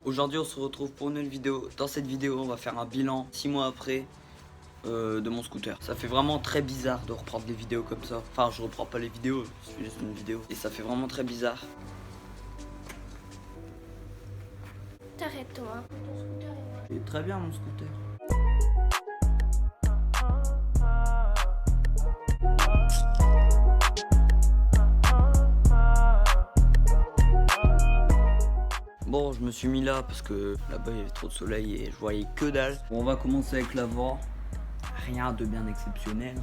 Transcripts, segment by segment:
Aujourd'hui on se retrouve pour une nouvelle vidéo. Dans cette vidéo on va faire un bilan 6 mois après de mon scooter. Ça fait vraiment très bizarre de reprendre des vidéos comme ça. Enfin je reprends pas les vidéos, c'est juste une vidéo. Et ça fait vraiment très bizarre. T'arrêtes-toi, ton scooter est moi. Il est très bien mon scooter. Bon, je me suis mis là parce que là-bas il y avait trop de soleil et je voyais que dalle. Bon, on va commencer avec l'avant. Rien de bien exceptionnel.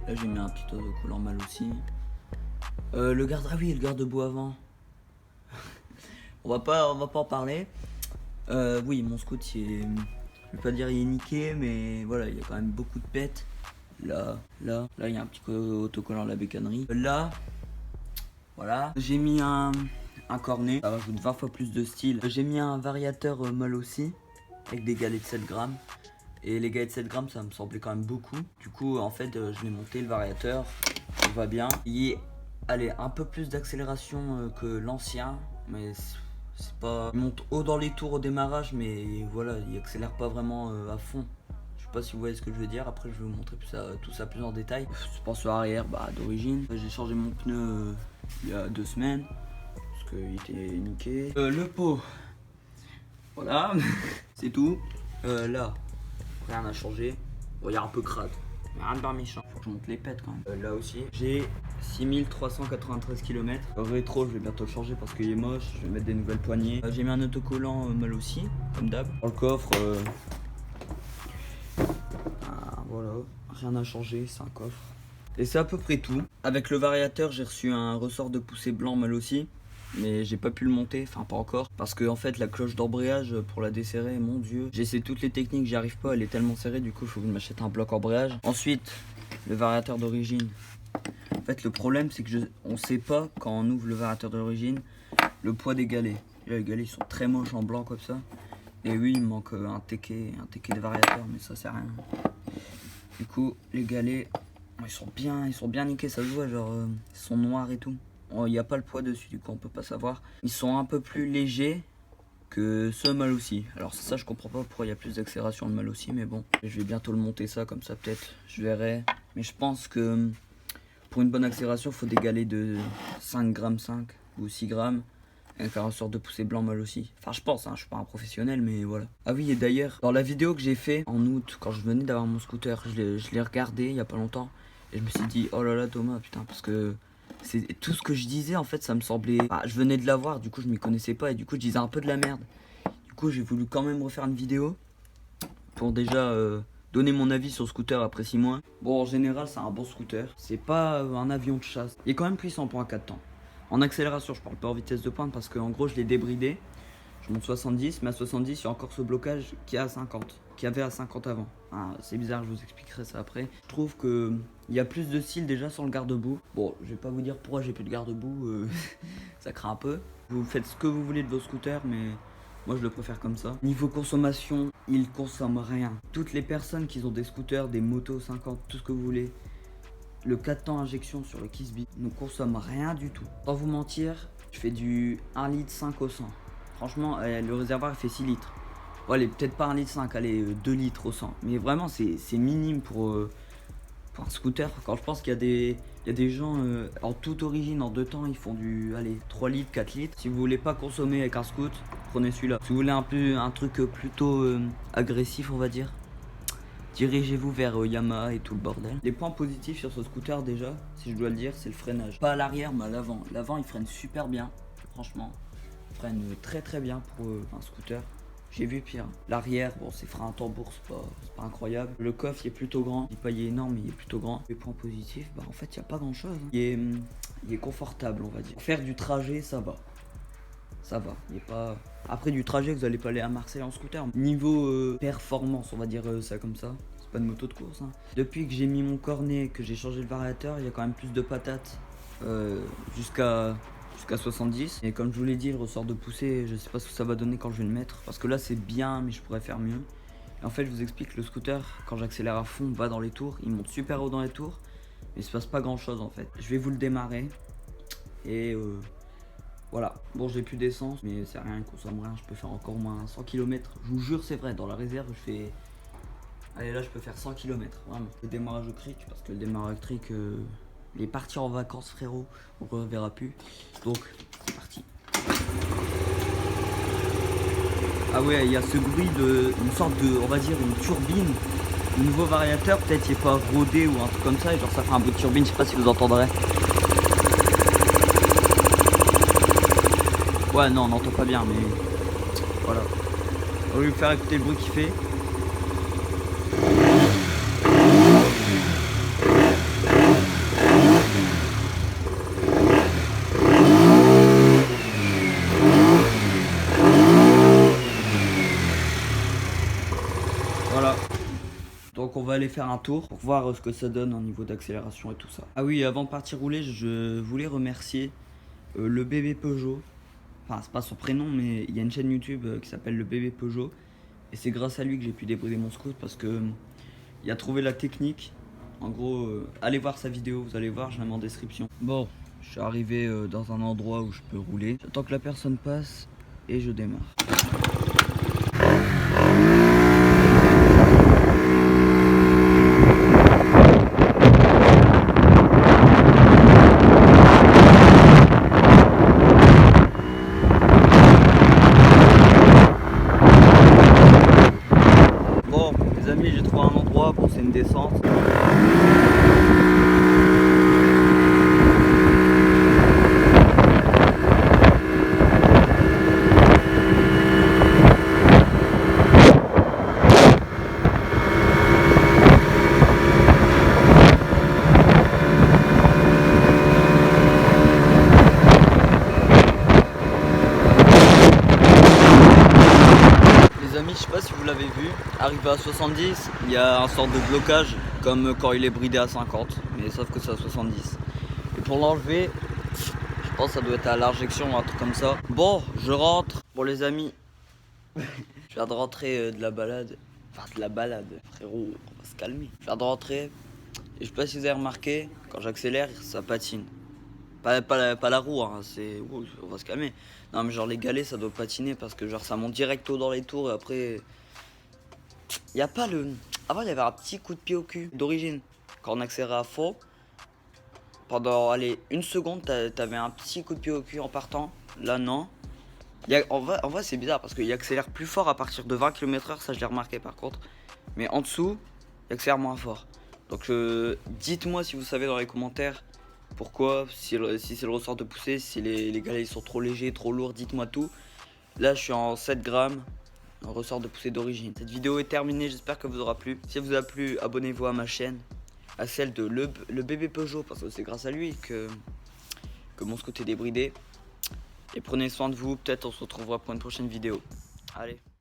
Là j'ai mis un petit autocollant mal aussi. Le garde, ah oui, le garde-boue avant. on va pas en parler. Oui, mon scoot, je vais pas dire il est niqué, mais voilà, il y a quand même beaucoup de pètes. Là, il y a un petit autocollant à la bécannerie. Là, voilà, j'ai mis un cornet, ça rajoute 20 fois plus de style. J'ai mis un variateur mal aussi, avec des galets de 7 grammes. Et les galets de 7 grammes, ça me semblait quand même beaucoup. Du coup, en fait, je l'ai monté, le variateur, il va bien. Il est, allez, un peu plus d'accélération que l'ancien, mais c'est pas... Il monte haut dans les tours au démarrage, mais voilà, il accélère pas vraiment à fond. Je sais pas si vous voyez ce que je veux dire. Après, je vais vous montrer tout ça plus en détail. Suspension arrière, bah d'origine. J'ai changé mon pneu il y a 2 semaines parce qu'il était niqué. Le pot, voilà, c'est tout. Là, rien n'a changé. Bon, il y a un peu crade, mais rien de bien méchant. Faut que je monte les pètes quand même. Là aussi, j'ai 6393 km. Le rétro, je vais bientôt le changer parce qu'il est moche. Je vais mettre des nouvelles poignées. J'ai mis un autocollant mal aussi, comme d'hab. Dans le coffre, voilà, rien n'a changé, c'est un coffre. Et c'est à peu près tout. Avec le variateur, j'ai reçu un ressort de poussée blanc mal aussi. Mais j'ai pas pu le monter, enfin pas encore. Parce que en fait la cloche d'embrayage pour la desserrer, mon dieu. J'ai essayé toutes les techniques, j'y arrive pas, elle est tellement serrée, du coup il faut que je m'achète un bloc embrayage. Ensuite, le variateur d'origine. En fait le problème c'est que on sait pas quand on ouvre le variateur d'origine le poids des galets. Là, les galets ils sont très moches en blanc comme ça. Et oui il me manque un téquet de variateur, mais ça c'est rien. Du coup les galets, ils sont bien niqués, ça se voit, genre ils sont noirs et tout. Il n'y a pas le poids dessus, du coup on peut pas savoir. Ils sont un peu plus légers que ceux mal aussi. Alors ça je comprends pas pourquoi il y a plus d'accélération de mal aussi, mais bon. Je vais bientôt le monter ça, comme ça peut-être, je verrai. Mais je pense que pour une bonne accélération, il faut des galets de 5 grammes 5 ou 6 grammes. Avec un ressort de poussée blanc mal aussi. Enfin je pense, je suis pas un professionnel, mais voilà. Ah oui, et d'ailleurs, dans la vidéo que j'ai fait en août, quand je venais d'avoir mon scooter, je l'ai regardé il y a pas longtemps. Et je me suis dit, oh là là Thomas, putain, parce que... c'est tout ce que je disais en fait, ça me semblait... Bah, je venais de l'avoir, du coup je m'y connaissais pas et du coup je disais un peu de la merde. Du coup j'ai voulu quand même refaire une vidéo pour déjà donner mon avis sur le scooter après 6 mois. Bon, en général c'est un bon scooter, c'est pas un avion de chasse. Il est quand même puissant pour un 4 temps. En accélération, je parle pas en vitesse de pointe parce qu'en gros je l'ai débridé. Je monte 70, mais à 70 il y a encore ce blocage qui est à 50, qui avait à 50 avant. C'est bizarre, je vous expliquerai ça après. Je trouve que il y a plus de style déjà sans le garde-boue. Bon, je vais pas vous dire pourquoi j'ai plus de garde-boue, ça craint un peu. Vous faites ce que vous voulez de vos scooters, mais moi je le préfère comme ça. Niveau consommation, il consomme rien. Toutes les personnes qui ont des scooters, des motos 50, tout ce que vous voulez, le 4 temps injection sur le Kisby ne consomme rien du tout. Sans vous mentir, je fais du 1 litre 5 au 100. Franchement, le réservoir il fait 6 litres. Bon, allez, peut-être pas 1 litre 5, allez, 2 litres au 100. Mais vraiment, c'est minime pour un scooter. Quand je pense qu'il y a des gens en toute origine, en 2 temps, ils font du, allez, 3 litres, 4 litres. Si vous voulez pas consommer avec un scoot, prenez celui-là. Si vous voulez un truc plutôt agressif, on va dire, dirigez-vous vers Yamaha et tout le bordel. Les points positifs sur ce scooter déjà, si je dois le dire, c'est le freinage. Pas à l'arrière, mais à l'avant. L'avant, il freine super bien, franchement. Il freine très très bien pour un scooter. J'ai vu pire. L'arrière, bon, c'est frein à tambour, c'est pas incroyable. Le coffre, il est plutôt grand. Je dis pas il est énorme, mais il est plutôt grand. Les points positifs, bah en fait, il n'y a pas grand chose. Il est confortable, on va dire. Faire du trajet, ça va. Ça va. Il est pas... Après du trajet, vous allez pas aller à Marseille en scooter. Niveau performance, on va dire ça comme ça. C'est pas une moto de course. Depuis que j'ai mis mon cornet, que j'ai changé le variateur, il y a quand même plus de patates jusqu'à 70. Et comme je vous l'ai dit, le ressort de poussée, je sais pas ce que ça va donner quand je vais le mettre. Parce que là c'est bien, mais je pourrais faire mieux. Et en fait, je vous explique, le scooter, quand j'accélère à fond, va dans les tours. Il monte super haut dans les tours, mais il se passe pas grand chose en fait. Je vais vous le démarrer. Et Voilà, bon j'ai plus d'essence, mais c'est rien, il consomme rien, je peux faire encore au moins 100 km. Je vous jure c'est vrai, dans la réserve je fais... Allez là je peux faire 100 km, vraiment. Le démarrage au cric, parce que le démarrage au cric, il est parti en vacances frérot, on ne reverra plus. Donc c'est parti. Ah ouais, il y a ce bruit de... une sorte de, on va dire une turbine. Le nouveau variateur, peut-être il est pas rodé ou un truc comme ça, et genre ça fait un bruit de turbine, je sais pas si vous entendrez. Ouais, non, on n'entend pas bien, mais voilà. On va lui faire écouter le bruit qu'il fait. Voilà. Donc on va aller faire un tour pour voir ce que ça donne au niveau d'accélération et tout ça. Ah oui, avant de partir rouler, je voulais remercier le bébé Peugeot. Enfin, c'est pas son prénom, mais il y a une chaîne YouTube qui s'appelle le bébé Peugeot. Et c'est grâce à lui que j'ai pu débrider mon scoot parce que il a trouvé la technique. En gros, allez voir sa vidéo, vous allez voir, je la mets en description. Bon, je suis arrivé dans un endroit où je peux rouler. J'attends que la personne passe et je démarre. Bon, les amis, j'ai trouvé un endroit, bon c'est une descente. Les amis, je sais pas si vous l'avez vu, arrivé à 70, il y a un sort de blocage comme quand il est bridé à 50, mais sauf que c'est à 70. Et pour l'enlever, je pense que ça doit être à l'injection ou un truc comme ça. Bon, je rentre. Bon les amis, je viens de rentrer de la balade. Enfin de la balade, frérot, on va se calmer. Je viens de rentrer et je sais pas si vous avez remarqué, quand j'accélère, ça patine. Pas la roue, hein, c'est... Ouh, on va se calmer. Non mais genre les galets ça doit patiner parce que genre ça monte directo dans les tours et après... Y a pas le... Avant il y avait un petit coup de pied au cul d'origine. Quand on accélérait à fond, pendant allez, une seconde t'avais un petit coup de pied au cul en partant. Là non. En vrai c'est bizarre parce qu'il accélère plus fort à partir de 20 km/h, ça je l'ai remarqué par contre. Mais en dessous, il accélère moins fort. Donc dites-moi si vous savez dans les commentaires pourquoi, si c'est le ressort de poussée, si les galets ils sont trop légers, trop lourds, dites-moi tout. Là je suis en 7 grammes, un ressort de poussée d'origine. Cette vidéo est terminée, j'espère qu'elle vous aura plu. Si elle vous a plu, abonnez-vous à ma chaîne, à celle de le bébé Peugeot, parce que c'est grâce à lui que mon scoot est débridé. Et prenez soin de vous, peut-être on se retrouvera pour une prochaine vidéo. Allez.